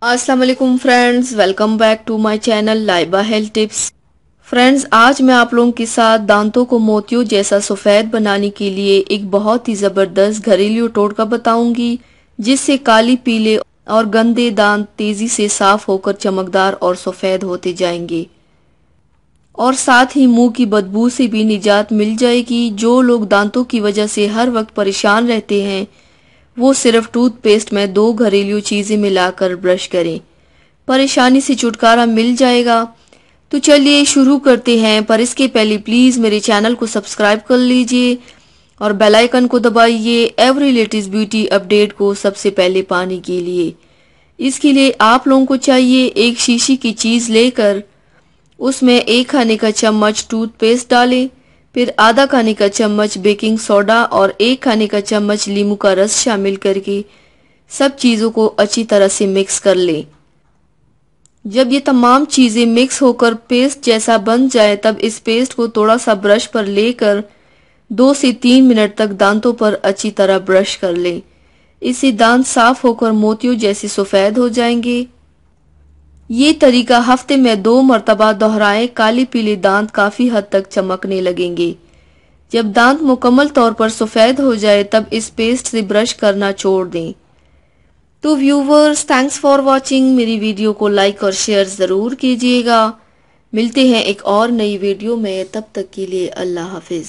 अस्सलाम वालेकुम friends, welcome back to my channel Laiba health tips. Friends, आज मैं आप लोगों के साथ दांतों को मोतियों जैसा सफ़ेद बनाने के लिए एक बहुत ही ज़बरदस्त घरेलू टोटका बताऊंगी, जिससे काली पीले और गंदे दांत तेजी से साफ होकर चमकदार और सफ़ेद होते जाएंगे और साथ ही मुंह की बदबू से भी निजात मिल जाएगी। जो लोग दांतों की वजह से हर वक्त परेशान रहते हैं, वो सिर्फ टूथपेस्ट में 2 घरेलू चीजें मिलाकर ब्रश करें, परेशानी से छुटकारा मिल जाएगा। तो चलिए शुरू करते हैं, पर इसके पहले प्लीज मेरे चैनल को सब्सक्राइब कर लीजिए और बेल आइकन को दबाइए एवरी लेटेस्ट ब्यूटी अपडेट को सबसे पहले पाने के लिए। इसके लिए आप लोगों को चाहिए एक शीशी की चीज लेकर उसमें 1 खाने का चम्मच टूथपेस्ट डालें, फिर आधा खाने का चम्मच बेकिंग सोडा और 1 खाने का चम्मच नींबू का रस शामिल करके सब चीजों को अच्छी तरह से मिक्स कर लें। जब ये तमाम चीजें मिक्स होकर पेस्ट जैसा बन जाए, तब इस पेस्ट को थोड़ा सा ब्रश पर लेकर 2 से 3 मिनट तक दांतों पर अच्छी तरह ब्रश कर लें। इससे दांत साफ होकर मोतियों जैसे सफेद हो जाएंगे। ये तरीका हफ्ते में 2 मरतबा दोहराएं, काले पीले दांत काफी हद तक चमकने लगेंगे। जब दांत मुकम्मल तौर पर सफेद हो जाए, तब इस पेस्ट से ब्रश करना छोड़ दें। तो व्यूवर्स, थैंक्स फॉर वॉचिंग। मेरी वीडियो को लाइक और शेयर जरूर कीजिएगा। मिलते हैं एक और नई वीडियो में, तब तक के लिए अल्लाह हाफिज।